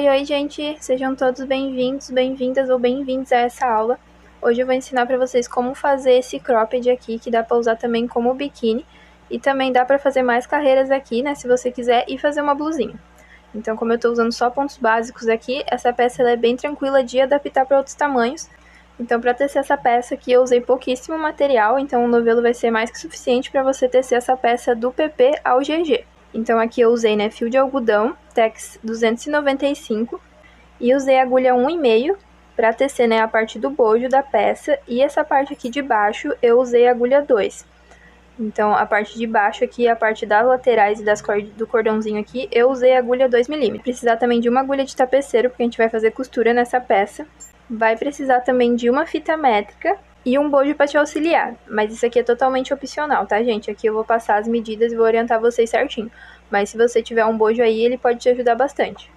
Oi, gente! Sejam todos bem-vindos, bem-vindas ou bem-vindos a essa aula. Hoje eu vou ensinar para vocês como fazer esse cropped aqui, que dá para usar também como biquíni. E também dá para fazer mais carreiras aqui, né, se você quiser, e fazer uma blusinha. Então, como eu estou usando só pontos básicos aqui, essa peça ela é bem tranquila de adaptar para outros tamanhos. Então, para tecer essa peça aqui, eu usei pouquíssimo material, então o novelo vai ser mais que suficiente para você tecer essa peça do PP ao GG. Então aqui eu usei, né, fio de algodão, Tex 295, e usei agulha 1,5 para tecer, né, a parte do bojo da peça, e essa parte aqui de baixo eu usei agulha 2. Então a parte de baixo aqui, a parte das laterais e do cordãozinho aqui, eu usei agulha 2mm. Precisar também de uma agulha de tapeceiro, porque a gente vai fazer costura nessa peça. Vai precisar também de uma fita métrica e um bojo para te auxiliar, mas isso aqui é totalmente opcional, tá, gente? Aqui eu vou passar as medidas e vou orientar vocês certinho, mas se você tiver um bojo aí, ele pode te ajudar bastante.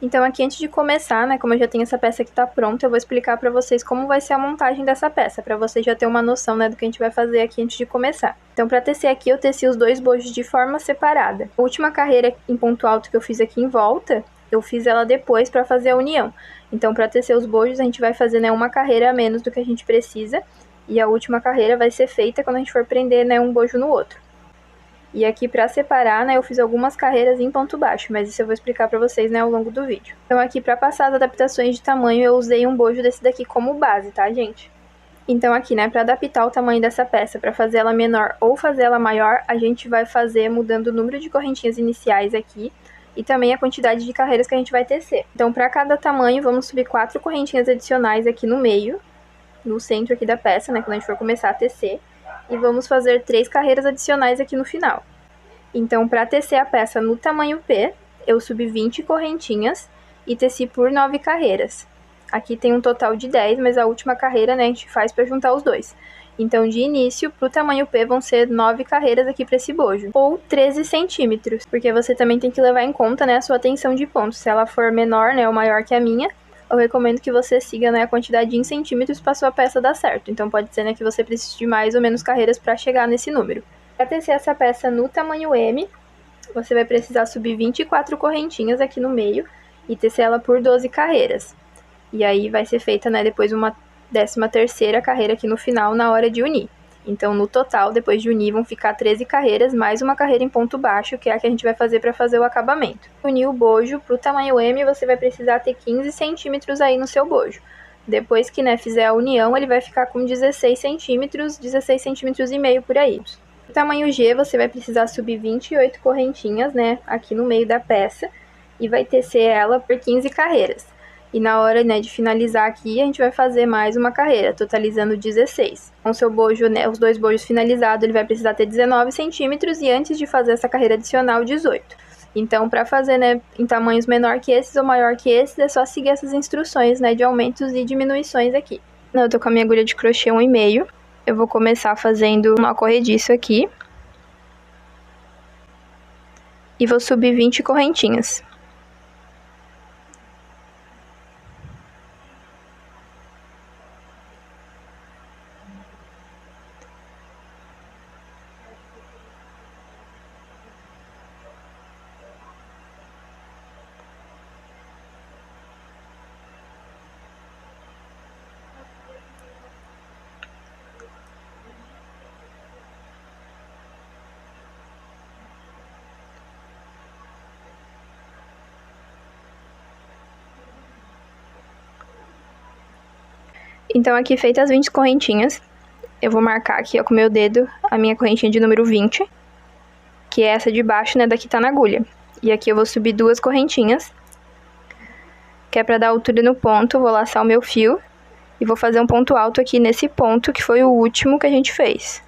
Então aqui antes de começar, né, como eu já tenho essa peça que tá pronta, eu vou explicar pra vocês como vai ser a montagem dessa peça, pra vocês já ter uma noção, né, do que a gente vai fazer aqui antes de começar. Então pra tecer aqui, eu teci os dois bojos de forma separada. A última carreira em ponto alto que eu fiz aqui em volta, eu fiz ela depois pra fazer a união. Então pra tecer os bojos, a gente vai fazer, né, uma carreira a menos do que a gente precisa, e a última carreira vai ser feita quando a gente for prender, né, um bojo no outro. E aqui para separar, né, eu fiz algumas carreiras em ponto baixo, mas isso eu vou explicar para vocês, né, ao longo do vídeo. Então aqui para passar as adaptações de tamanho, eu usei um bojo desse daqui como base, tá, gente? Então aqui, né, para adaptar o tamanho dessa peça, para fazer ela menor ou fazer ela maior, a gente vai fazer mudando o número de correntinhas iniciais aqui e também a quantidade de carreiras que a gente vai tecer. Então para cada tamanho, vamos subir 4 correntinhas adicionais aqui no meio, no centro aqui da peça, né, quando a gente for começar a tecer. E vamos fazer 3 carreiras adicionais aqui no final. Então, para tecer a peça no tamanho P, eu subi 20 correntinhas e teci por 9 carreiras. Aqui tem um total de 10, mas a última carreira, né, a gente faz para juntar os dois. Então, de início, para o tamanho P, vão ser 9 carreiras aqui para esse bojo, ou 13 centímetros, porque você também tem que levar em conta, né, a sua tensão de ponto. Se ela for menor, né, ou maior que a minha, eu recomendo que você siga, né, a quantidade em centímetros para sua peça dar certo. Então, pode ser, né, que você precise de mais ou menos carreiras para chegar nesse número. Para tecer essa peça no tamanho M, você vai precisar subir 24 correntinhas aqui no meio e tecer ela por 12 carreiras. E aí vai ser feita, né, depois uma 13ª carreira aqui no final na hora de unir. Então, no total, depois de unir, vão ficar 13 carreiras, mais uma carreira em ponto baixo, que é a que a gente vai fazer para fazer o acabamento. Unir o bojo para o tamanho M, você vai precisar ter 15 centímetros aí no seu bojo. Depois que, né, fizer a união, ele vai ficar com 16 centímetros, 16 centímetros e meio por aí. No tamanho G, você vai precisar subir 28 correntinhas, né, aqui no meio da peça, e vai tecer ela por 15 carreiras. E na hora, né, de finalizar aqui, a gente vai fazer mais uma carreira, totalizando 16. Com o seu bojo, né, os dois bojos finalizados, ele vai precisar ter 19 centímetros e antes de fazer essa carreira adicional, 18. Então, para fazer, né, em tamanhos menor que esses ou maior que esses, é só seguir essas instruções, né, de aumentos e diminuições aqui. Eu tô com a minha agulha de crochê 1,5. Eu vou começar fazendo um nó corrediço aqui. E vou subir 20 correntinhas. Então, aqui feitas as 20 correntinhas, eu vou marcar aqui, ó, com o meu dedo, a minha correntinha de número 20, que é essa de baixo, né, daqui tá na agulha. E aqui eu vou subir 2 correntinhas, que é pra dar altura no ponto, vou laçar o meu fio, e vou fazer um ponto alto aqui nesse ponto, que foi o último que a gente fez.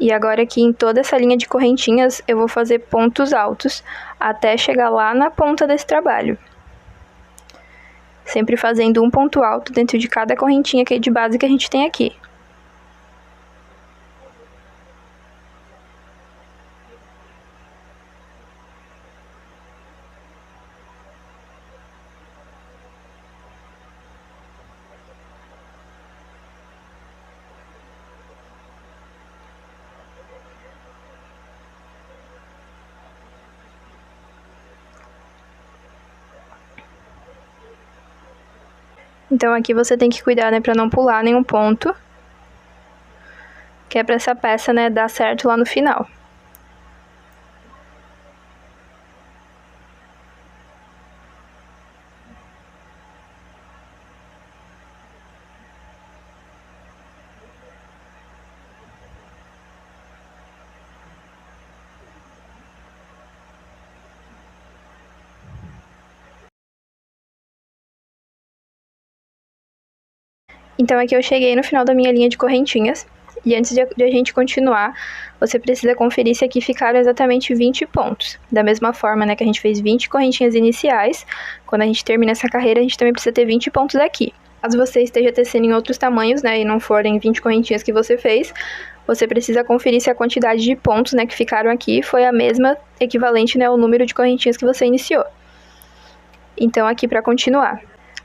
E agora aqui em toda essa linha de correntinhas, eu vou fazer pontos altos, até chegar lá na ponta desse trabalho. Sempre fazendo um ponto alto dentro de cada correntinha aqui de base que a gente tem aqui. Então aqui você tem que cuidar, né, pra não pular nenhum ponto, que é pra essa peça, né, dar certo lá no final. Então aqui eu cheguei no final da minha linha de correntinhas, e antes de a gente continuar, você precisa conferir se aqui ficaram exatamente 20 pontos. Da mesma forma, né, que a gente fez 20 correntinhas iniciais, quando a gente termina essa carreira, a gente também precisa ter 20 pontos aqui. Caso você esteja tecendo em outros tamanhos, né, e não forem 20 correntinhas que você fez, você precisa conferir se a quantidade de pontos, né, que ficaram aqui foi a mesma, equivalente, né, ao número de correntinhas que você iniciou. Então aqui para continuar.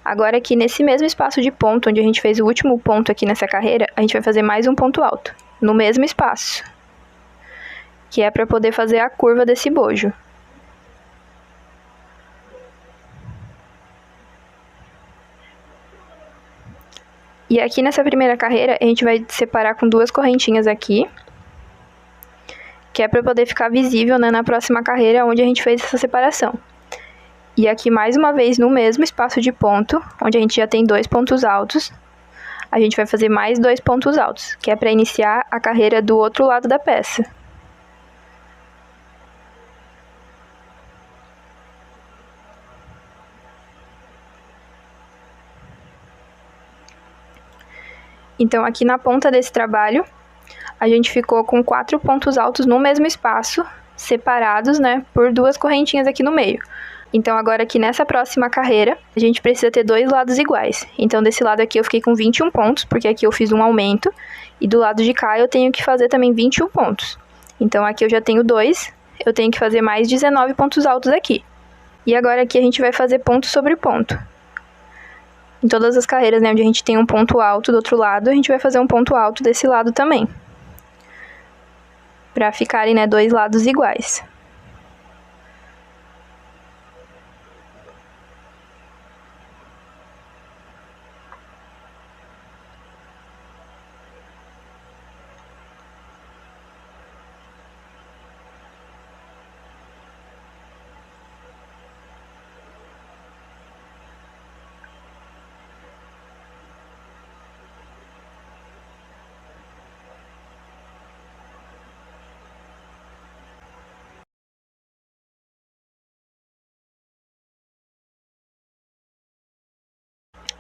Agora aqui nesse mesmo espaço de ponto, onde a gente fez o último ponto aqui nessa carreira, a gente vai fazer mais um ponto alto, no mesmo espaço, que é para poder fazer a curva desse bojo. E aqui nessa primeira carreira, a gente vai separar com 2 correntinhas aqui, que é para poder ficar visível, né, na próxima carreira onde a gente fez essa separação. E aqui mais uma vez no mesmo espaço de ponto, onde a gente já tem 2 pontos altos, a gente vai fazer mais 2 pontos altos, que é para iniciar a carreira do outro lado da peça. Então aqui na ponta desse trabalho, a gente ficou com 4 pontos altos no mesmo espaço, separados, né, por 2 correntinhas aqui no meio. Então agora aqui nessa próxima carreira, a gente precisa ter 2 lados iguais. Então desse lado aqui eu fiquei com 21 pontos, porque aqui eu fiz um aumento, e do lado de cá eu tenho que fazer também 21 pontos. Então aqui eu já tenho 2, eu tenho que fazer mais 19 pontos altos aqui. E agora aqui a gente vai fazer ponto sobre ponto. Em todas as carreiras, né, onde a gente tem um ponto alto do outro lado, a gente vai fazer um ponto alto desse lado também, para ficarem, né, 2 lados iguais.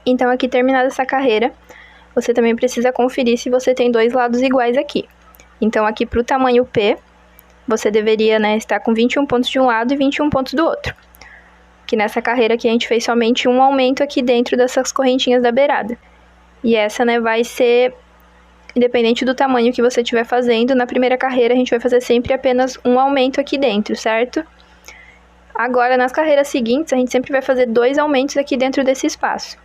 Então aqui terminada essa carreira, você também precisa conferir se você tem 2 lados iguais aqui. Então aqui para o tamanho P, você deveria, né, estar com 21 pontos de um lado e 21 pontos do outro. Que nessa carreira aqui a gente fez somente um aumento aqui dentro dessas correntinhas da beirada. E essa, né, vai ser, independente do tamanho que você estiver fazendo, na primeira carreira a gente vai fazer sempre apenas um aumento aqui dentro, certo? Agora, nas carreiras seguintes, a gente sempre vai fazer 2 aumentos aqui dentro desse espaço.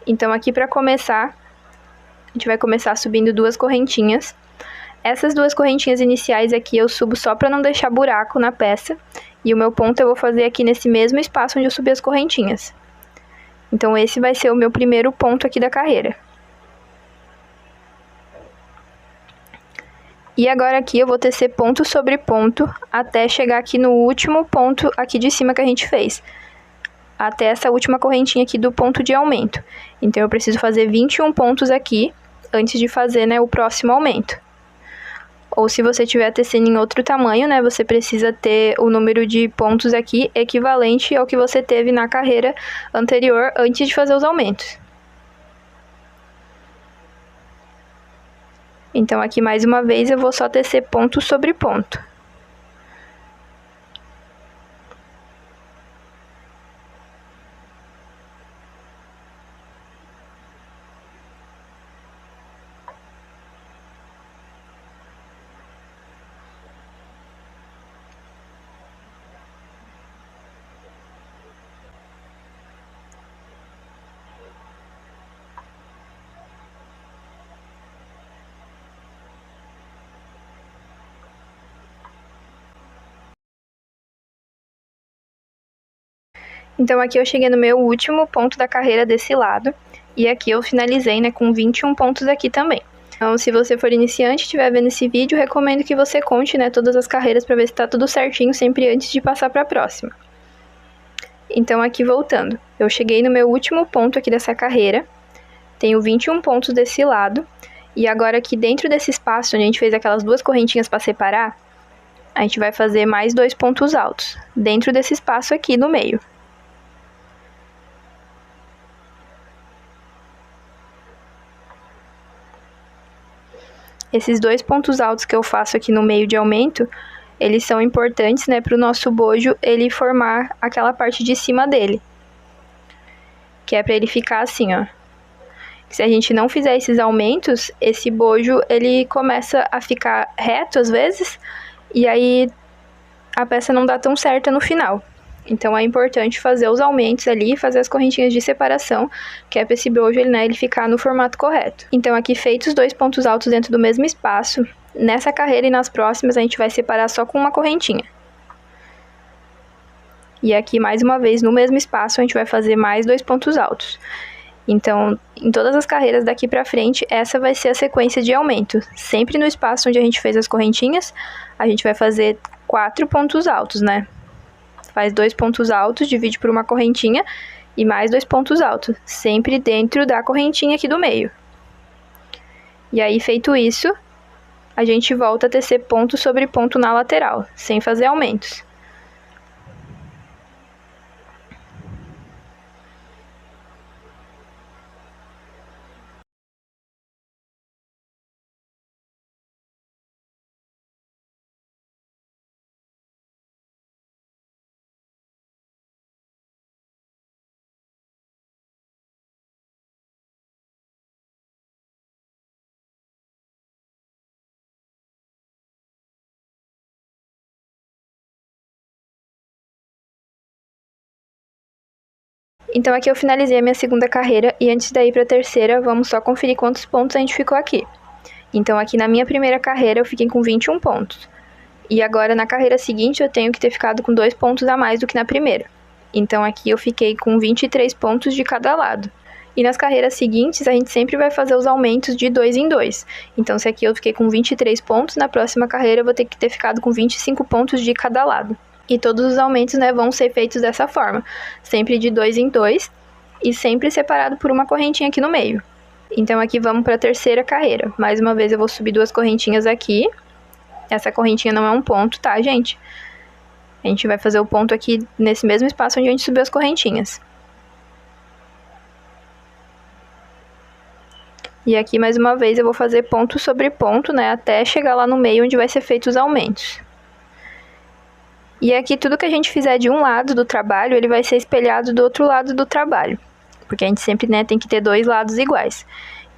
Então aqui para começar, a gente vai começar subindo 2 correntinhas. Essas 2 correntinhas iniciais aqui eu subo só para não deixar buraco na peça. E o meu ponto eu vou fazer aqui nesse mesmo espaço onde eu subi as correntinhas. Então esse vai ser o meu primeiro ponto aqui da carreira. E agora aqui eu vou tecer ponto sobre ponto até chegar aqui no último ponto aqui de cima que a gente fez. Até essa última correntinha aqui do ponto de aumento. Então eu preciso fazer 21 pontos aqui antes de fazer, né, o próximo aumento. Ou se você estiver tecendo em outro tamanho, né, você precisa ter o número de pontos aqui equivalente ao que você teve na carreira anterior antes de fazer os aumentos. Então aqui mais uma vez eu vou só tecer ponto sobre ponto. Então aqui eu cheguei no meu último ponto da carreira desse lado, e aqui eu finalizei, né, com 21 pontos aqui também. Então, se você for iniciante e estiver vendo esse vídeo, recomendo que você conte, né, todas as carreiras para ver se está tudo certinho sempre antes de passar para a próxima. Então aqui voltando, eu cheguei no meu último ponto aqui dessa carreira, tenho 21 pontos desse lado, e agora aqui dentro desse espaço onde a gente fez aquelas duas correntinhas para separar, a gente vai fazer mais 2 pontos altos, dentro desse espaço aqui no meio. Esses 2 pontos altos que eu faço aqui no meio de aumento, eles são importantes, né, para o nosso bojo ele formar aquela parte de cima dele. Que é para ele ficar assim, ó. Se a gente não fizer esses aumentos, esse bojo ele começa a ficar reto às vezes, e aí a peça não dá tão certa no final. Então é importante fazer os aumentos ali, fazer as correntinhas de separação, que é para esse bojo ele ficar no formato correto. Então aqui feitos os 2 pontos altos dentro do mesmo espaço, nessa carreira e nas próximas a gente vai separar só com uma correntinha. E aqui mais uma vez no mesmo espaço a gente vai fazer mais 2 pontos altos. Então, em todas as carreiras daqui pra frente, essa vai ser a sequência de aumento. Sempre no espaço onde a gente fez as correntinhas, a gente vai fazer 4 pontos altos, né? Faz 2 pontos altos, divide por uma correntinha e mais 2 pontos altos, sempre dentro da correntinha aqui do meio. E aí, feito isso, a gente volta a tecer ponto sobre ponto na lateral, sem fazer aumentos. Então aqui eu finalizei a minha segunda carreira e antes daí para a terceira, vamos só conferir quantos pontos a gente ficou aqui. Então aqui na minha primeira carreira eu fiquei com 21 pontos. E agora na carreira seguinte eu tenho que ter ficado com 2 pontos a mais do que na primeira. Então aqui eu fiquei com 23 pontos de cada lado. E nas carreiras seguintes a gente sempre vai fazer os aumentos de 2 em 2. Então se aqui eu fiquei com 23 pontos, na próxima carreira eu vou ter que ter ficado com 25 pontos de cada lado. E todos os aumentos, né, vão ser feitos dessa forma, sempre de 2 em 2 e sempre separado por uma correntinha aqui no meio. Então aqui vamos para a terceira carreira. Mais uma vez eu vou subir 2 correntinhas aqui. Essa correntinha não é um ponto, tá, gente? A gente vai fazer o ponto aqui nesse mesmo espaço onde a gente subiu as correntinhas. E aqui mais uma vez eu vou fazer ponto sobre ponto, né, até chegar lá no meio onde vai ser feito os aumentos. E aqui tudo que a gente fizer de um lado do trabalho, ele vai ser espelhado do outro lado do trabalho. Porque a gente sempre, né, tem que ter 2 lados iguais.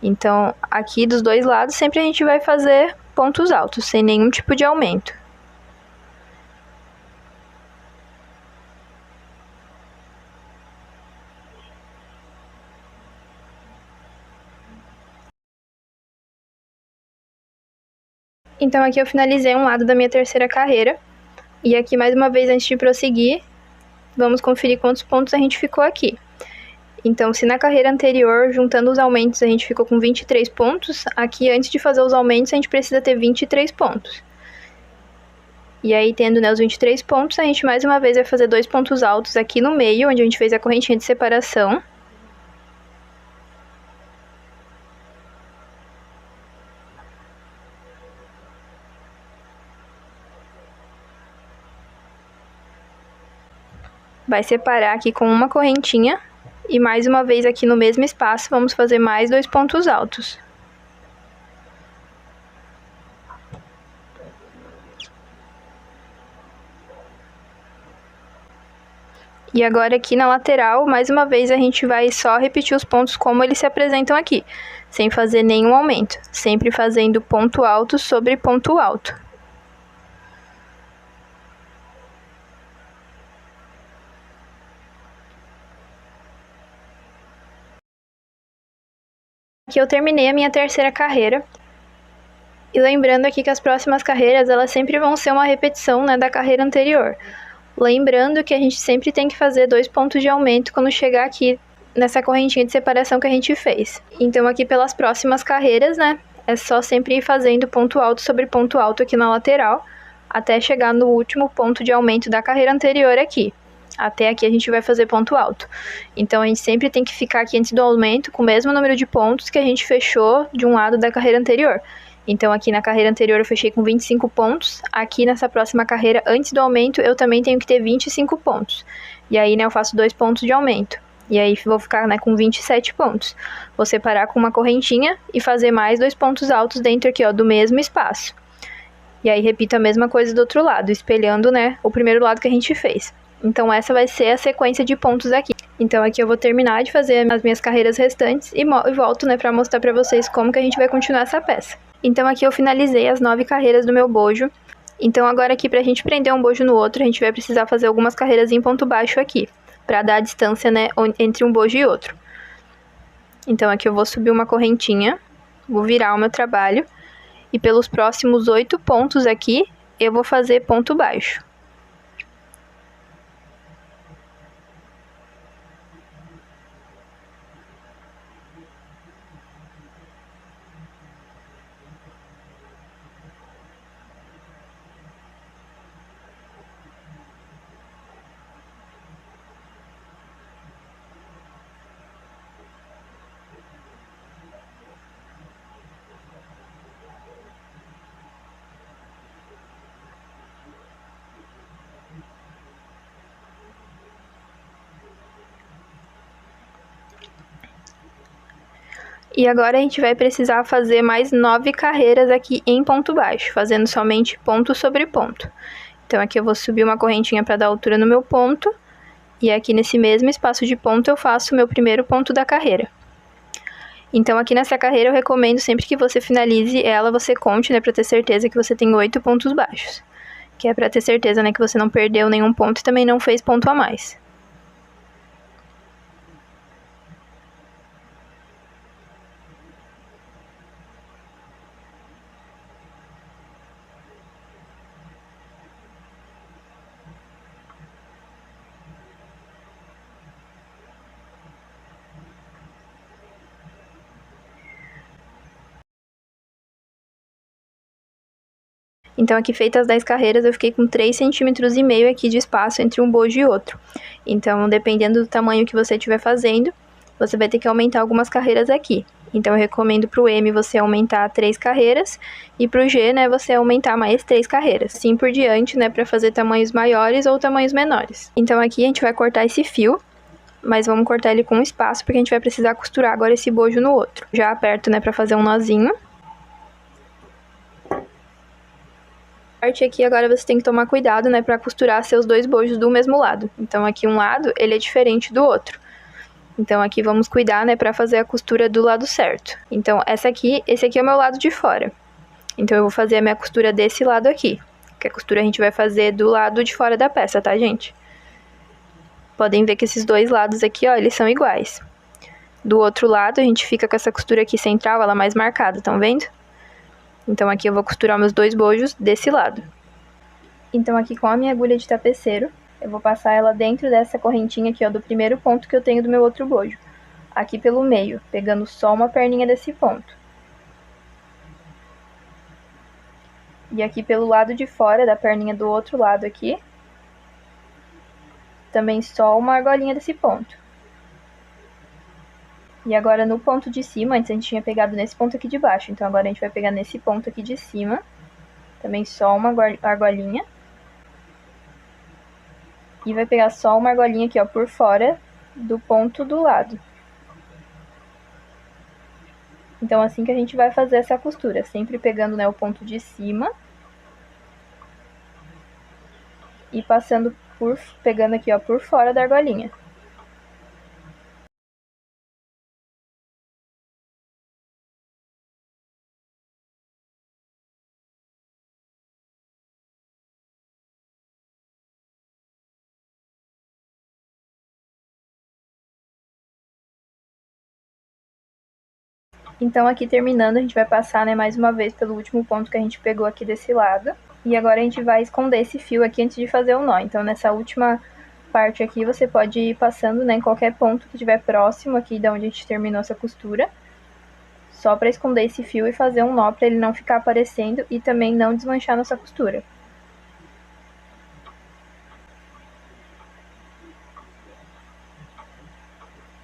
Então, aqui dos 2 lados, sempre a gente vai fazer pontos altos, sem nenhum tipo de aumento. Então, aqui eu finalizei um lado da minha terceira carreira. E aqui, mais uma vez, antes de prosseguir, vamos conferir quantos pontos a gente ficou aqui. Então, se na carreira anterior, juntando os aumentos, a gente ficou com 23 pontos, aqui, antes de fazer os aumentos, a gente precisa ter 23 pontos. E aí, tendo, né, os 23 pontos, a gente mais uma vez vai fazer 2 pontos altos aqui no meio, onde a gente fez a correntinha de separação. Vai separar aqui com uma correntinha e mais uma vez aqui no mesmo espaço vamos fazer mais 2 pontos altos. E agora aqui na lateral, mais uma vez a gente vai só repetir os pontos como eles se apresentam aqui, sem fazer nenhum aumento, sempre fazendo ponto alto sobre ponto alto. Aqui eu terminei a minha terceira carreira. E lembrando aqui que as próximas carreiras, elas sempre vão ser uma repetição, né, da carreira anterior. Lembrando que a gente sempre tem que fazer 2 pontos de aumento quando chegar aqui nessa correntinha de separação que a gente fez. Então aqui pelas próximas carreiras, né, é só sempre ir fazendo ponto alto sobre ponto alto aqui na lateral, até chegar no último ponto de aumento da carreira anterior aqui. Até aqui a gente vai fazer ponto alto. Então a gente sempre tem que ficar aqui antes do aumento com o mesmo número de pontos que a gente fechou de um lado da carreira anterior. Então aqui na carreira anterior eu fechei com 25 pontos, aqui nessa próxima carreira, antes do aumento, eu também tenho que ter 25 pontos. E aí, né, eu faço 2 pontos de aumento. E aí vou ficar, né, com 27 pontos. Vou separar com uma correntinha e fazer mais 2 pontos altos dentro aqui, ó, do mesmo espaço. E aí repito a mesma coisa do outro lado, espelhando, né, o primeiro lado que a gente fez. Então essa vai ser a sequência de pontos aqui. Então aqui eu vou terminar de fazer as minhas carreiras restantes e volto, né, para mostrar para vocês como que a gente vai continuar essa peça. Então aqui eu finalizei as 9 carreiras do meu bojo. Então agora aqui pra gente prender um bojo no outro, a gente vai precisar fazer algumas carreiras em ponto baixo aqui, para dar a distância, né, entre um bojo e outro. Então aqui eu vou subir uma correntinha, vou virar o meu trabalho, e pelos próximos 8 pontos aqui, eu vou fazer ponto baixo. E agora a gente vai precisar fazer mais 9 carreiras aqui em ponto baixo, fazendo somente ponto sobre ponto. Então aqui eu vou subir uma correntinha para dar altura no meu ponto, e aqui nesse mesmo espaço de ponto eu faço o meu primeiro ponto da carreira. Então aqui nessa carreira eu recomendo sempre que você finalize ela, você conte, né, para ter certeza que você tem 8 pontos baixos. Que é para ter certeza, né, que você não perdeu nenhum ponto e também não fez ponto a mais. Então aqui feitas as 10 carreiras, eu fiquei com 3,5 cm aqui de espaço entre um bojo e outro. Então, dependendo do tamanho que você estiver fazendo, você vai ter que aumentar algumas carreiras aqui. Então, eu recomendo para o M você aumentar 3 carreiras e para o G, né, você aumentar mais 3 carreiras. Assim por diante, né, para fazer tamanhos maiores ou tamanhos menores. Então, aqui a gente vai cortar esse fio, mas vamos cortar ele com espaço, porque a gente vai precisar costurar agora esse bojo no outro. Já aperto, né, para fazer um nozinho. Parte aqui agora você tem que tomar cuidado, né, para costurar seus 2 bojos do mesmo lado. Então aqui um lado, ele é diferente do outro. Então aqui vamos cuidar, né, para fazer a costura do lado certo. Então esse aqui é o meu lado de fora. Então eu vou fazer a minha costura desse lado aqui, que a costura a gente vai fazer do lado de fora da peça, tá, gente? Podem ver que esses 2 lados aqui, ó, eles são iguais. Do outro lado a gente fica com essa costura aqui central, ela mais marcada, estão vendo? Então aqui eu vou costurar meus 2 bojos desse lado. Então aqui com a minha agulha de tapeceiro, eu vou passar ela dentro dessa correntinha aqui, ó, do primeiro ponto que eu tenho do meu outro bojo. Aqui pelo meio, pegando só uma perninha desse ponto. E aqui pelo lado de fora da perninha do outro lado aqui, também só uma argolinha desse ponto. E agora no ponto de cima, antes a gente tinha pegado nesse ponto aqui de baixo, então agora a gente vai pegar nesse ponto aqui de cima, também só uma argolinha. E vai pegar só uma argolinha aqui, ó, por fora do ponto do lado. Então assim que a gente vai fazer essa costura, sempre pegando, né, o ponto de cima. E passando pegando aqui, ó, por fora da argolinha. Então aqui terminando, a gente vai passar, né, mais uma vez pelo último ponto que a gente pegou aqui desse lado. E agora a gente vai esconder esse fio aqui antes de fazer o nó. Então, nessa última parte aqui, você pode ir passando, né, em qualquer ponto que estiver próximo aqui de onde a gente terminou essa costura. Só para esconder esse fio e fazer um nó para ele não ficar aparecendo e também não desmanchar nossa costura.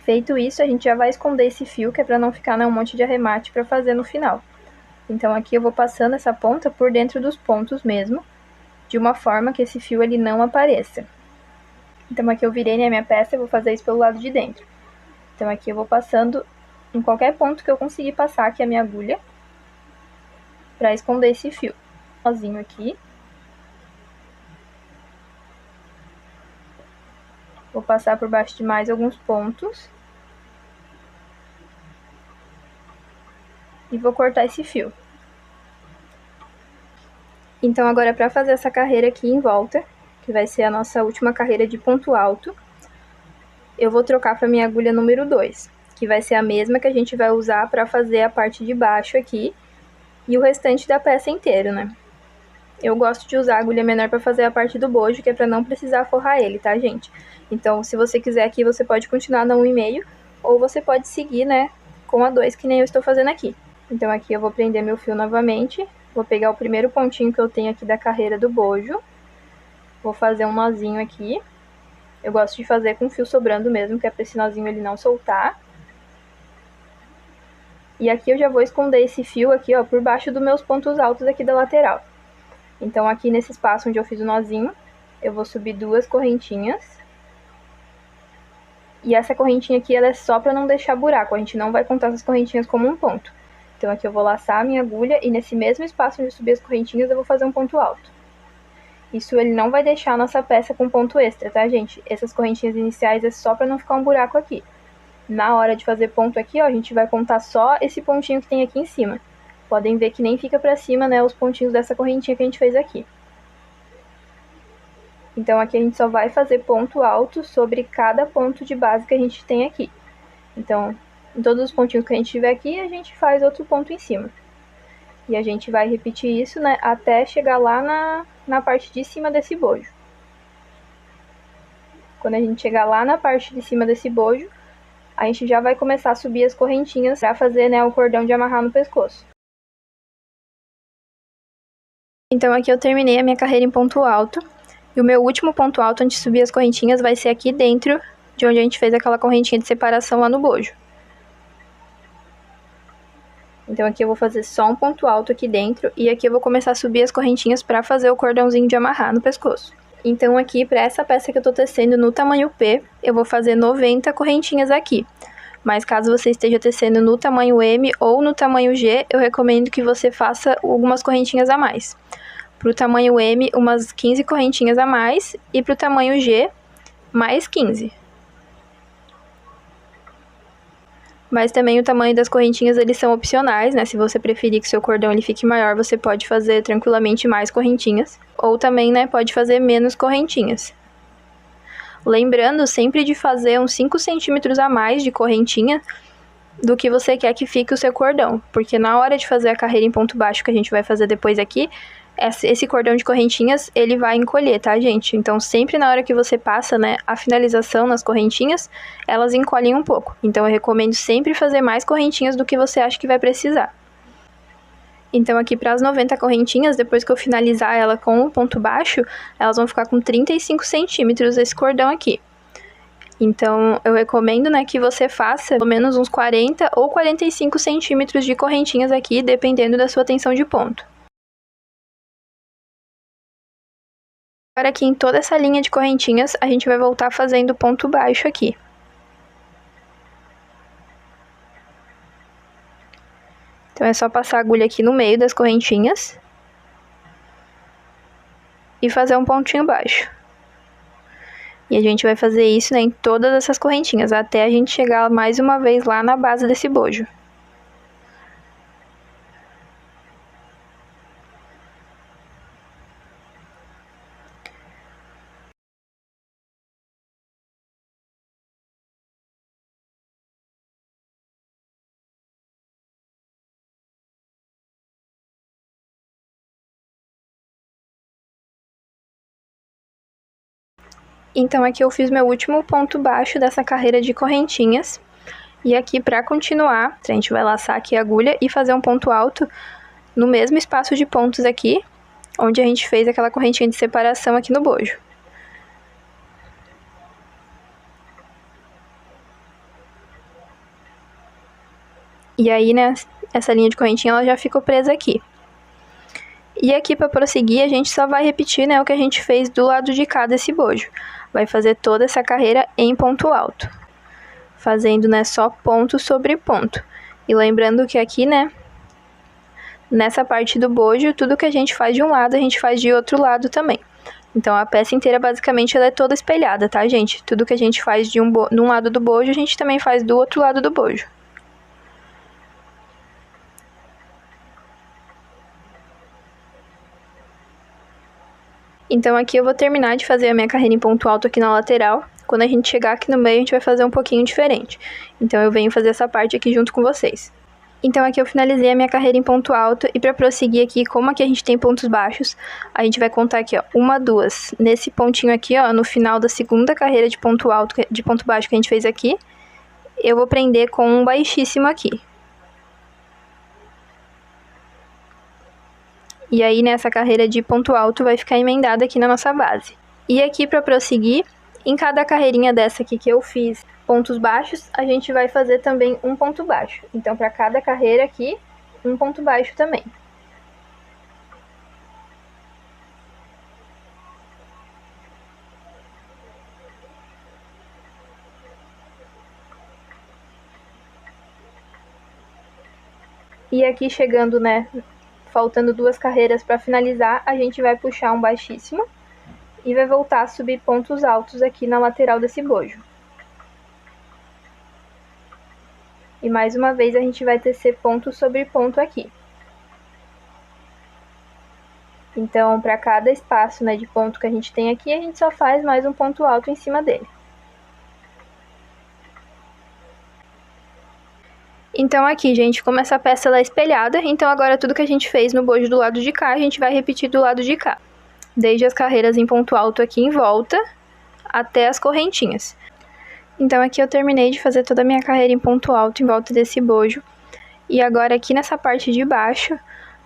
Feito isso, a gente já vai esconder esse fio, que é para não ficar, né, um monte de arremate para fazer no final. Então aqui eu vou passando essa ponta por dentro dos pontos mesmo, de uma forma que esse fio ele não apareça. Então aqui eu virei, né, a minha peça, eu vou fazer isso pelo lado de dentro. Então aqui eu vou passando em qualquer ponto que eu conseguir passar aqui a minha agulha, para esconder esse fio. Nozinho aqui. Vou passar por baixo de mais alguns pontos. E vou cortar esse fio. Então agora para fazer essa carreira aqui em volta, que vai ser a nossa última carreira de ponto alto, eu vou trocar para minha agulha número 2, que vai ser a mesma que a gente vai usar para fazer a parte de baixo aqui e o restante da peça inteiro, né? Eu gosto de usar a agulha menor para fazer a parte do bojo, que é para não precisar forrar ele, tá, gente? Então, se você quiser aqui, você pode continuar na 1,5 ou você pode seguir, né, com a 2, que nem eu estou fazendo aqui. Então, aqui eu vou prender meu fio novamente, vou pegar o primeiro pontinho que eu tenho aqui da carreira do bojo, vou fazer um nozinho aqui. Eu gosto de fazer com o fio sobrando mesmo, que é para esse nozinho ele não soltar. E aqui eu já vou esconder esse fio aqui, ó, por baixo dos meus pontos altos aqui da lateral. Então, aqui nesse espaço onde eu fiz o nozinho, eu vou subir 2 correntinhas. E essa correntinha aqui, ela é só para não deixar buraco, a gente não vai contar essas correntinhas como um ponto. Então, aqui eu vou laçar a minha agulha e nesse mesmo espaço onde eu subi as correntinhas, eu vou fazer um ponto alto. Isso ele não vai deixar a nossa peça com ponto extra, tá, gente? Essas correntinhas iniciais é só para não ficar um buraco aqui. Na hora de fazer ponto aqui, ó, a gente vai contar só esse pontinho que tem aqui em cima. Podem ver que nem fica pra cima, né, os pontinhos dessa correntinha que a gente fez aqui. Então, aqui a gente só vai fazer ponto alto sobre cada ponto de base que a gente tem aqui. Então, em todos os pontinhos que a gente tiver aqui, a gente faz outro ponto em cima. E a gente vai repetir isso, né, até chegar lá na parte de cima desse bojo. Quando a gente chegar lá na parte de cima desse bojo, a gente já vai começar a subir as correntinhas para fazer, né, o cordão de amarrar no pescoço. Então aqui eu terminei a minha carreira em ponto alto. E o meu último ponto alto antes de subir as correntinhas vai ser aqui dentro, de onde a gente fez aquela correntinha de separação lá no bojo. Então aqui eu vou fazer só um ponto alto aqui dentro, e aqui eu vou começar a subir as correntinhas para fazer o cordãozinho de amarrar no pescoço. Então aqui, para essa peça que eu tô tecendo no tamanho P, eu vou fazer 90 correntinhas aqui. Mas caso você esteja tecendo no tamanho M ou no tamanho G, eu recomendo que você faça algumas correntinhas a mais. Para o tamanho M, umas 15 correntinhas a mais, e para o tamanho G, mais 15. Mas também o tamanho das correntinhas, eles são opcionais, né? Se você preferir que seu cordão ele fique maior, você pode fazer tranquilamente mais correntinhas. Ou também, né, pode fazer menos correntinhas. Lembrando sempre de fazer uns 5 centímetros a mais de correntinha do que você quer que fique o seu cordão. Porque na hora de fazer a carreira em ponto baixo, que a gente vai fazer depois aqui, esse cordão de correntinhas, ele vai encolher, tá, gente? Então, sempre na hora que você passa, né, a finalização nas correntinhas, elas encolhem um pouco. Então, eu recomendo sempre fazer mais correntinhas do que você acha que vai precisar. Então, aqui para as 90 correntinhas, depois que eu finalizar ela com o ponto baixo, elas vão ficar com 35 centímetros esse cordão aqui. Então, eu recomendo, né, que você faça pelo menos uns 40 ou 45 centímetros de correntinhas aqui, dependendo da sua tensão de ponto. Agora aqui em toda essa linha de correntinhas, a gente vai voltar fazendo ponto baixo aqui. Então é só passar a agulha aqui no meio das correntinhas e fazer um pontinho baixo. E a gente vai fazer isso, né, em todas essas correntinhas, até a gente chegar mais uma vez lá na base desse bojo. Então aqui eu fiz meu último ponto baixo dessa carreira de correntinhas. E aqui para continuar, a gente vai laçar aqui a agulha e fazer um ponto alto no mesmo espaço de pontos aqui, onde a gente fez aquela correntinha de separação aqui no bojo. E aí, né, essa linha de correntinha ela já ficou presa aqui. E aqui para prosseguir, a gente só vai repetir, né, o que a gente fez do lado de cá desse bojo. Vai fazer toda essa carreira em ponto alto, fazendo, né, só ponto sobre ponto. E lembrando que aqui, né, nessa parte do bojo, tudo que a gente faz de um lado, a gente faz de outro lado também. Então, a peça inteira, basicamente, ela é toda espelhada, tá, gente? Tudo que a gente faz de um lado do bojo, a gente também faz do outro lado do bojo. Então, aqui eu vou terminar de fazer a minha carreira em ponto alto aqui na lateral. Quando a gente chegar aqui no meio, a gente vai fazer um pouquinho diferente. Então, eu venho fazer essa parte aqui junto com vocês. Então, aqui eu finalizei a minha carreira em ponto alto. E para prosseguir aqui, como aqui a gente tem pontos baixos, a gente vai contar aqui, ó, 1, 2. Nesse pontinho aqui, ó, no final da segunda carreira de ponto alto, de ponto baixo que a gente fez aqui, eu vou prender com um baixíssimo aqui. E aí, nessa carreira de ponto alto, vai ficar emendada aqui na nossa base. E aqui, para prosseguir, em cada carreirinha dessa aqui que eu fiz pontos baixos, a gente vai fazer também um ponto baixo. Então, para cada carreira aqui, um ponto baixo também. E aqui chegando, né, faltando 2 carreiras para finalizar, a gente vai puxar um baixíssimo e vai voltar a subir pontos altos aqui na lateral desse bojo. E mais uma vez a gente vai tecer ponto sobre ponto aqui. Então, para cada espaço, né, de ponto que a gente tem aqui, a gente só faz mais um ponto alto em cima dele. Então aqui, gente, como essa peça ela é espelhada, então agora tudo que a gente fez no bojo do lado de cá, a gente vai repetir do lado de cá. Desde as carreiras em ponto alto aqui em volta, até as correntinhas. Então aqui eu terminei de fazer toda a minha carreira em ponto alto em volta desse bojo. E agora aqui nessa parte de baixo,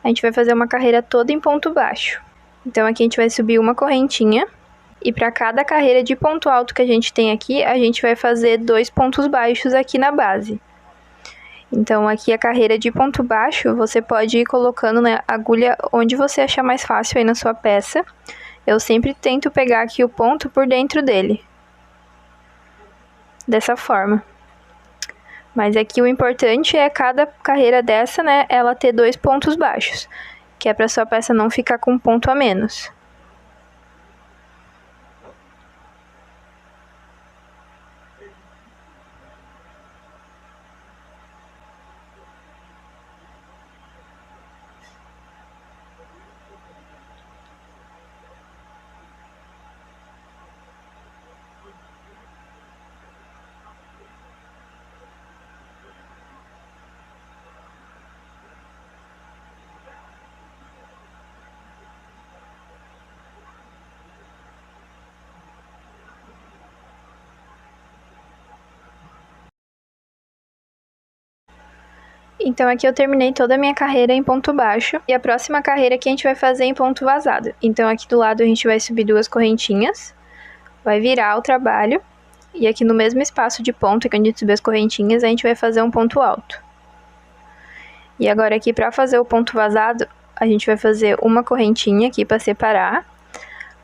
a gente vai fazer uma carreira toda em ponto baixo. Então aqui a gente vai subir uma correntinha. E para cada carreira de ponto alto que a gente tem aqui, a gente vai fazer 2 pontos baixos aqui na base. Então, aqui a carreira de ponto baixo, você pode ir colocando, né, a agulha onde você achar mais fácil aí na sua peça. Eu sempre tento pegar aqui o ponto por dentro dele. Dessa forma. Mas aqui o importante é cada carreira dessa, né, ela ter 2 pontos baixos. Que é para sua peça não ficar com um ponto a menos. Então aqui eu terminei toda a minha carreira em ponto baixo. E a próxima carreira que a gente vai fazer em ponto vazado. Então aqui do lado a gente vai subir 2 correntinhas. Vai virar o trabalho. E aqui no mesmo espaço de ponto que a gente subiu as correntinhas, a gente vai fazer um ponto alto. E agora aqui para fazer o ponto vazado, a gente vai fazer uma correntinha aqui para separar.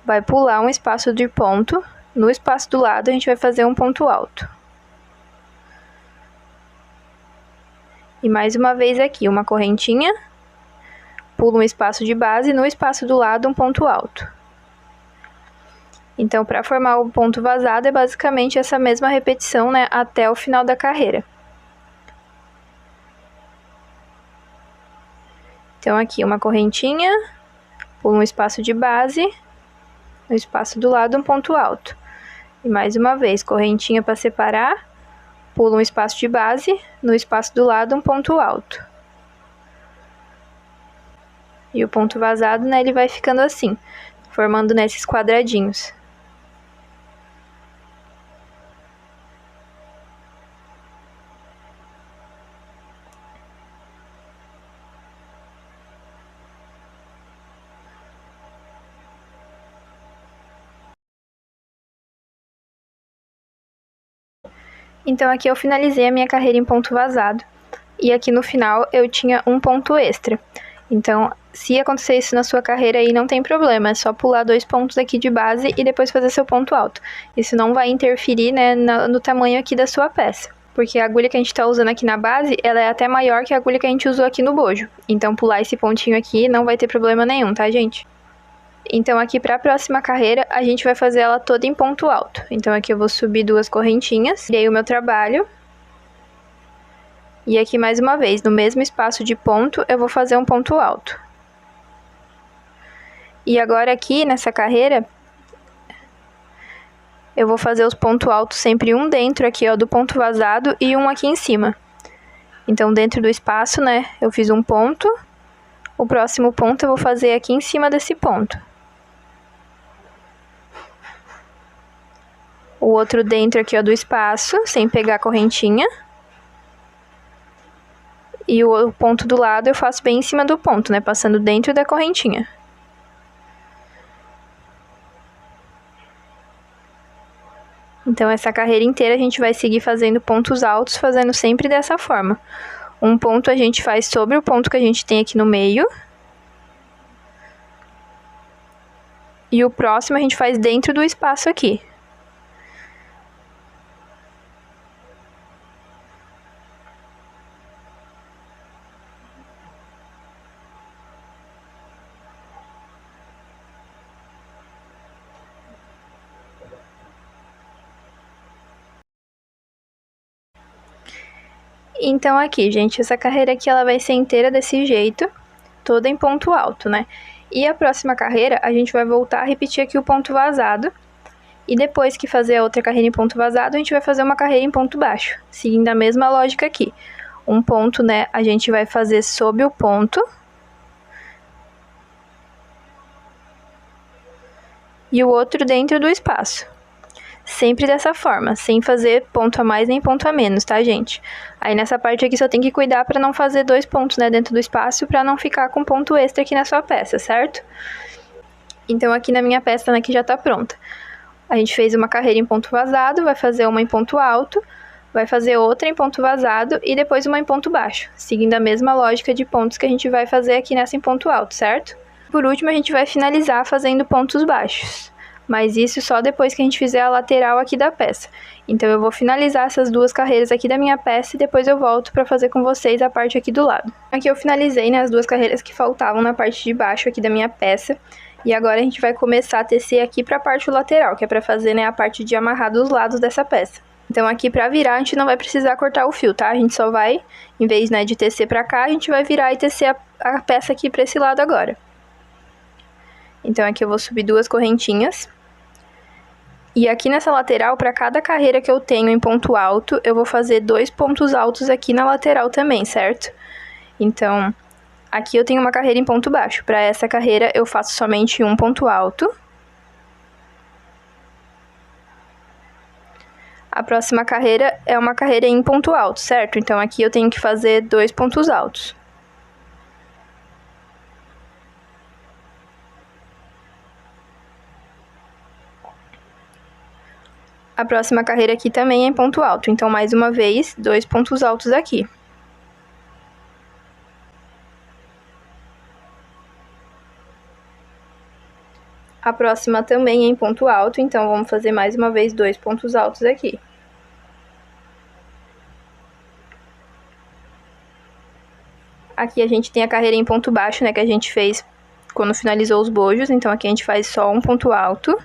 Vai pular um espaço de ponto. No espaço do lado a gente vai fazer um ponto alto. E mais uma vez aqui, uma correntinha, pulo um espaço de base, no espaço do lado um ponto alto. Então, para formar o ponto vazado, é basicamente essa mesma repetição, né, até o final da carreira. Então, aqui uma correntinha, pulo um espaço de base, no espaço do lado um ponto alto. E mais uma vez, correntinha para separar, pulo um espaço de base, no espaço do lado um ponto alto. E o ponto vazado, né, ele vai ficando assim, formando nesses quadradinhos. Então aqui eu finalizei a minha carreira em ponto vazado. E aqui no final eu tinha um ponto extra. Então, se acontecer isso na sua carreira aí, não tem problema. É só pular 2 pontos aqui de base e depois fazer seu ponto alto. Isso não vai interferir, né, no tamanho aqui da sua peça. Porque a agulha que a gente tá usando aqui na base, ela é até maior que a agulha que a gente usou aqui no bojo. Então, pular esse pontinho aqui não vai ter problema nenhum, tá, gente? Então, aqui para a próxima carreira, a gente vai fazer ela toda em ponto alto. Então, aqui eu vou subir 2 correntinhas, e aí o meu trabalho. E aqui, mais uma vez, no mesmo espaço de ponto, eu vou fazer um ponto alto. E agora aqui, nessa carreira, eu vou fazer os pontos altos sempre um dentro aqui, ó, do ponto vazado e um aqui em cima. Então, dentro do espaço, né, eu fiz um ponto. O próximo ponto eu vou fazer aqui em cima desse ponto. O outro dentro aqui, ó, do espaço, sem pegar a correntinha. E o ponto do lado eu faço bem em cima do ponto, né, passando dentro da correntinha. Então, essa carreira inteira a gente vai seguir fazendo pontos altos, fazendo sempre dessa forma. Um ponto a gente faz sobre o ponto que a gente tem aqui no meio. E o próximo a gente faz dentro do espaço aqui. Então, aqui, gente, essa carreira aqui ela vai ser inteira desse jeito, toda em ponto alto, né? E a próxima carreira, a gente vai voltar a repetir aqui o ponto vazado. E depois que fazer a outra carreira em ponto vazado, a gente vai fazer uma carreira em ponto baixo, seguindo a mesma lógica aqui. Um ponto, né, a gente vai fazer sob o ponto. E o outro dentro do espaço. Sempre dessa forma, sem fazer ponto a mais nem ponto a menos, tá, gente? Aí nessa parte aqui só tem que cuidar para não fazer 2 pontos, né, dentro do espaço, para não ficar com ponto extra aqui na sua peça, certo? Então aqui na minha peça, né, que já tá pronta. A gente fez uma carreira em ponto vazado, vai fazer uma em ponto alto, vai fazer outra em ponto vazado e depois uma em ponto baixo, seguindo a mesma lógica de pontos que a gente vai fazer aqui nessa em ponto alto, certo? Por último, a gente vai finalizar fazendo pontos baixos. Mas isso só depois que a gente fizer a lateral aqui da peça. Então, eu vou finalizar essas 2 carreiras aqui da minha peça e depois eu volto para fazer com vocês a parte aqui do lado. Aqui eu finalizei, né, as 2 carreiras que faltavam na parte de baixo aqui da minha peça. E agora a gente vai começar a tecer aqui para a parte lateral, que é para fazer, né, a parte de amarrar dos lados dessa peça. Então, aqui para virar, a gente não vai precisar cortar o fio, tá? A gente só vai, em vez, né, de tecer para cá, a gente vai virar e tecer a peça aqui para esse lado agora. Então, aqui eu vou subir 2 correntinhas. E aqui nessa lateral, para cada carreira que eu tenho em ponto alto, eu vou fazer 2 pontos altos aqui na lateral também, certo? Então, aqui eu tenho uma carreira em ponto baixo. Para essa carreira, eu faço somente um ponto alto. A próxima carreira é uma carreira em ponto alto, certo? Então, aqui eu tenho que fazer 2 pontos altos. A próxima carreira aqui também é em ponto alto, então, mais uma vez, 2 pontos altos aqui. A próxima também é em ponto alto, então, vamos fazer mais uma vez 2 pontos altos aqui. Aqui a gente tem a carreira em ponto baixo, né, que a gente fez quando finalizou os bojos, então aqui a gente faz só um ponto alto.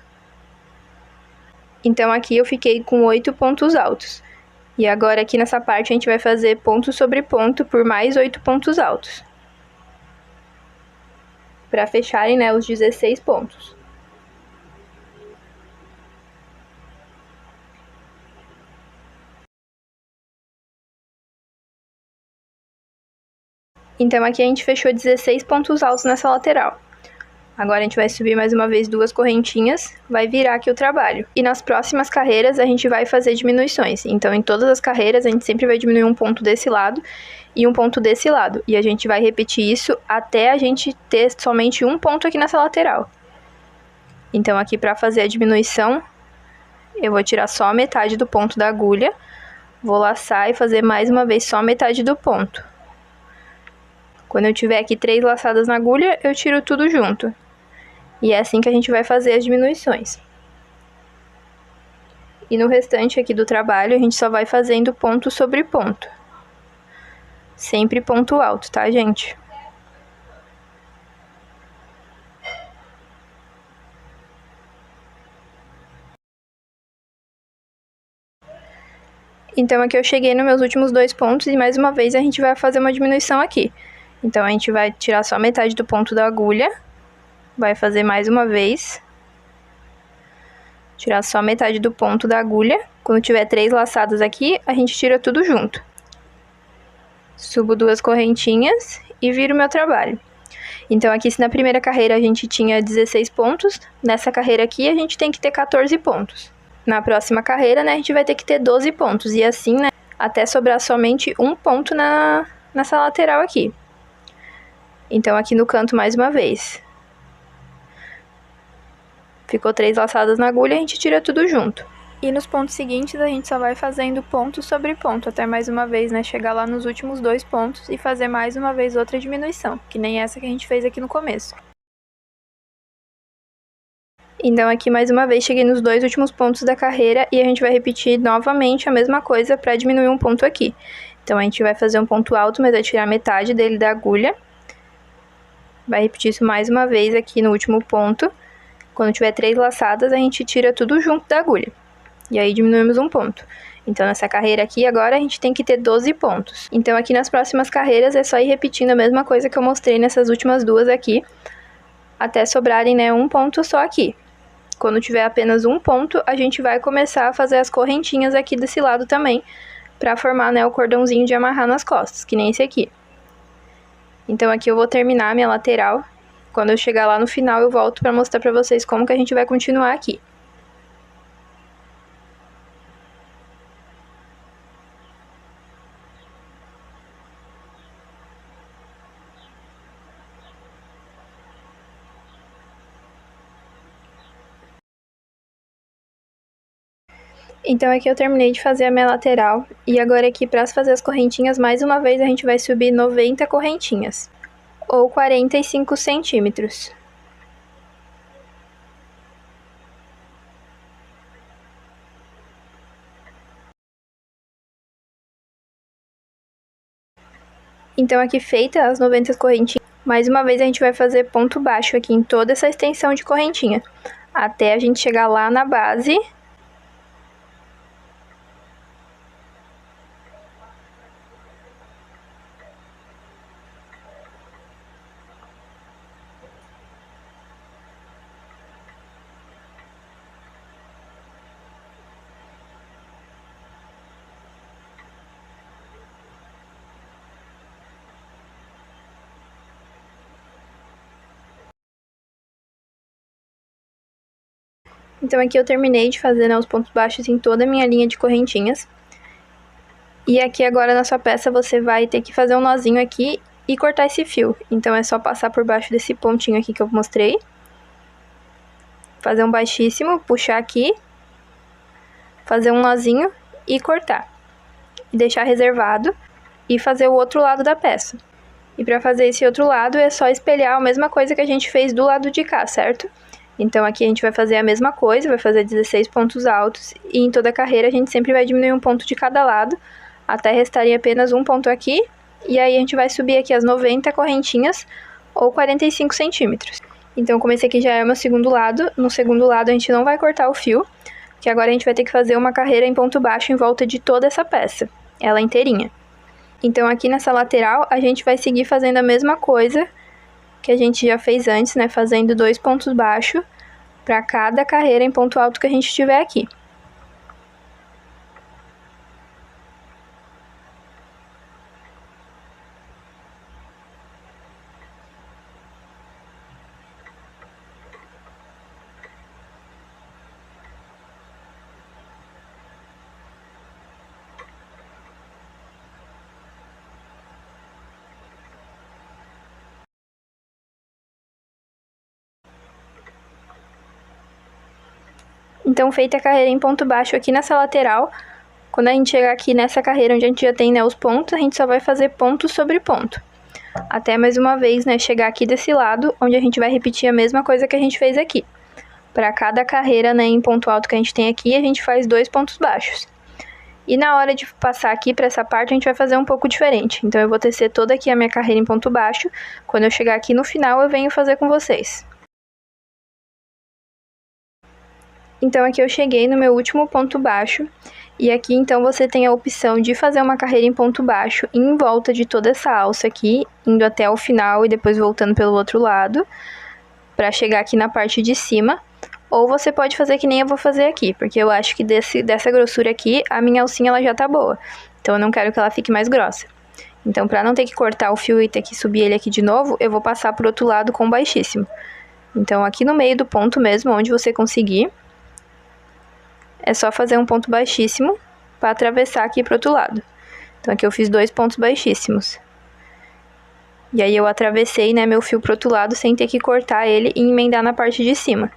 Então, aqui eu fiquei com 8 pontos altos. E agora, aqui nessa parte, a gente vai fazer ponto sobre ponto por mais 8 pontos altos. Para fecharem, né, os 16 pontos. Então, aqui a gente fechou 16 pontos altos nessa lateral. Agora a gente vai subir mais uma vez 2 correntinhas, vai virar aqui o trabalho. E nas próximas carreiras a gente vai fazer diminuições. Então, em todas as carreiras a gente sempre vai diminuir um ponto desse lado e um ponto desse lado. E a gente vai repetir isso até a gente ter somente um ponto aqui nessa lateral. Então, aqui para fazer a diminuição, eu vou tirar só a metade do ponto da agulha. vou laçar e fazer mais uma vez só metade do ponto. Quando eu tiver aqui 3 laçadas na agulha, eu tiro tudo junto. E é assim que a gente vai fazer as diminuições. E no restante aqui do trabalho, a gente só vai fazendo ponto sobre ponto. Sempre ponto alto, tá, gente? Então, aqui eu cheguei nos meus últimos 2 pontos e mais uma vez a gente vai fazer uma diminuição aqui. Então, a gente vai tirar só metade do ponto da agulha, vai fazer mais uma vez. Tirar só metade do ponto da agulha. Quando tiver 3 laçadas aqui, a gente tira tudo junto. Subo 2 correntinhas e viro o meu trabalho. Então, aqui se na primeira carreira a gente tinha 16 pontos, nessa carreira aqui a gente tem que ter 14 pontos. Na próxima carreira, né, a gente vai ter que ter 12 pontos, e assim, né, até sobrar somente um ponto nessa lateral aqui. Então, aqui no canto mais uma vez. Ficou 3 laçadas na agulha, a gente tira tudo junto. E nos pontos seguintes, a gente só vai fazendo ponto sobre ponto, até mais uma vez, né, chegar lá nos últimos 2 pontos e fazer mais uma vez outra diminuição, que nem essa que a gente fez aqui no começo. Então, aqui mais uma vez, cheguei nos 2 últimos pontos da carreira e a gente vai repetir novamente a mesma coisa para diminuir um ponto aqui. Então, a gente vai fazer um ponto alto, mas vai tirar metade dele da agulha. Vai repetir isso mais uma vez aqui no último ponto. Quando tiver 3 laçadas, a gente tira tudo junto da agulha. E aí diminuímos um ponto. Então, nessa carreira aqui, agora a gente tem que ter 12 pontos. Então, aqui nas próximas carreiras, é só ir repetindo a mesma coisa que eu mostrei nessas últimas 2 aqui, até sobrarem, né, um ponto só aqui. Quando tiver apenas um ponto, a gente vai começar a fazer as correntinhas aqui desse lado também, para formar, né, o cordãozinho de amarrar nas costas, que nem esse aqui. Então, aqui eu vou terminar a minha lateral. Quando eu chegar lá no final, eu volto para mostrar para vocês como que a gente vai continuar aqui. Então, aqui eu terminei de fazer a minha lateral, e agora aqui para fazer as correntinhas, mais uma vez a gente vai subir 90 correntinhas, ou 45 centímetros. Então, aqui feita as 90 correntinhas, mais uma vez a gente vai fazer ponto baixo aqui em toda essa extensão de correntinha, até a gente chegar lá na base. Então, aqui eu terminei de fazer, né, os pontos baixos em toda a minha linha de correntinhas. E aqui agora na sua peça você vai ter que fazer um nozinho aqui e cortar esse fio. Então, é só passar por baixo desse pontinho aqui que eu mostrei. Fazer um baixíssimo, puxar aqui, fazer um nozinho e cortar. E deixar reservado e fazer o outro lado da peça. E para fazer esse outro lado é só espelhar a mesma coisa que a gente fez do lado de cá, certo? Então, aqui a gente vai fazer a mesma coisa, vai fazer 16 pontos altos, e em toda a carreira a gente sempre vai diminuir um ponto de cada lado, até restarem apenas um ponto aqui, e aí a gente vai subir aqui as 90 correntinhas, ou 45 centímetros. Então, como esse aqui já é o meu segundo lado, no segundo lado a gente não vai cortar o fio, porque agora a gente vai ter que fazer uma carreira em ponto baixo em volta de toda essa peça, ela inteirinha. Então, aqui nessa lateral, a gente vai seguir fazendo a mesma coisa que a gente já fez antes, né? Fazendo 2 pontos baixos para cada carreira em ponto alto que a gente tiver aqui. Então, feita a carreira em ponto baixo aqui nessa lateral, Quando a gente chegar aqui nessa carreira onde a gente já tem, né, os pontos, a gente só vai fazer ponto sobre ponto. Até mais uma vez, né, chegar aqui desse lado, onde a gente vai repetir a mesma coisa que a gente fez aqui. Para cada carreira, né, em ponto alto que a gente tem aqui, a gente faz 2 pontos baixos. E na hora de passar aqui para essa parte, a gente vai fazer um pouco diferente. Então eu vou tecer toda aqui a minha carreira em ponto baixo. Quando eu chegar aqui no final, eu venho fazer com vocês. Então aqui eu cheguei no meu último ponto baixo. E aqui então você tem a opção de fazer uma carreira em ponto baixo em volta de toda essa alça aqui, indo até o final e depois voltando pelo outro lado, para chegar aqui na parte de cima. Ou você pode fazer que nem eu vou fazer aqui, porque eu acho que dessa grossura aqui, a minha alcinha ela já tá boa. Então eu não quero que ela fique mais grossa. Então pra não ter que cortar o fio e ter que subir ele aqui de novo, eu vou passar pro outro lado com baixíssimo. Então aqui no meio do ponto mesmo, onde você conseguir, é só fazer um ponto baixíssimo para atravessar aqui pro outro lado. Então aqui eu fiz 2 pontos baixíssimos. E aí eu atravessei, né, meu fio pro outro lado sem ter que cortar ele e emendar na parte de cima.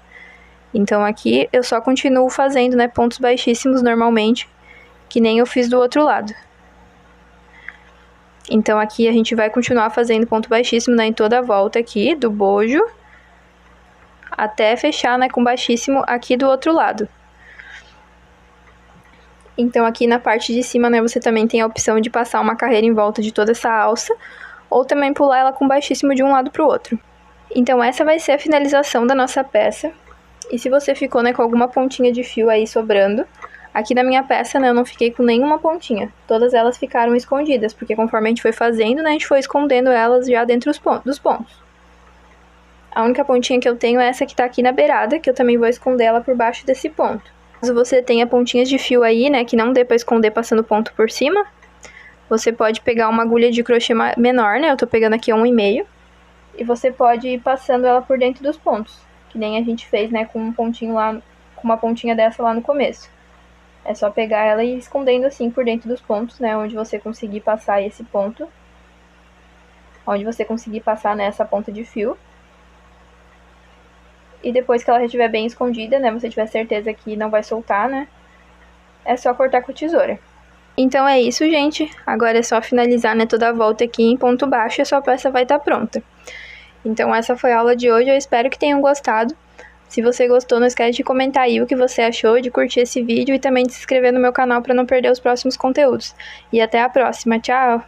Então aqui eu só continuo fazendo, né, pontos baixíssimos normalmente, que nem eu fiz do outro lado. Então aqui a gente vai continuar fazendo ponto baixíssimo, né, em toda a volta aqui do bojo, até fechar, né, com baixíssimo aqui do outro lado. Então aqui na parte de cima, né, você também tem a opção de passar uma carreira em volta de toda essa alça, ou também pular ela com baixíssimo de um lado pro outro. Então essa vai ser a finalização da nossa peça. E se você ficou, né, com alguma pontinha de fio aí sobrando, aqui na minha peça, né, eu não fiquei com nenhuma pontinha. Todas elas ficaram escondidas, porque conforme a gente foi fazendo, né, a gente foi escondendo elas já dentro dos pontos. A única pontinha que eu tenho é essa que tá aqui na beirada, que eu também vou esconder ela por baixo desse ponto. Caso você tenha pontinhas de fio aí, né, que não dê pra esconder passando ponto por cima, você pode pegar uma agulha de crochê menor, né, eu tô pegando aqui 1,5, e você pode ir passando ela por dentro dos pontos. Que nem a gente fez, né, com um pontinho lá, com uma pontinha dessa lá no começo. É só pegar ela e ir escondendo assim por dentro dos pontos, né, onde você conseguir passar esse ponto. Onde você conseguir passar nessa ponta de fio. E depois que ela já estiver bem escondida, né, você tiver certeza que não vai soltar, né, é só cortar com a tesoura. Então é isso, gente. Agora é só finalizar, né, toda a volta aqui em ponto baixo e a sua peça vai estar pronta. Então essa foi a aula de hoje, eu espero que tenham gostado. Se você gostou, não esquece de comentar aí o que você achou, de curtir esse vídeo e também de se inscrever no meu canal para não perder os próximos conteúdos. E até a próxima, tchau!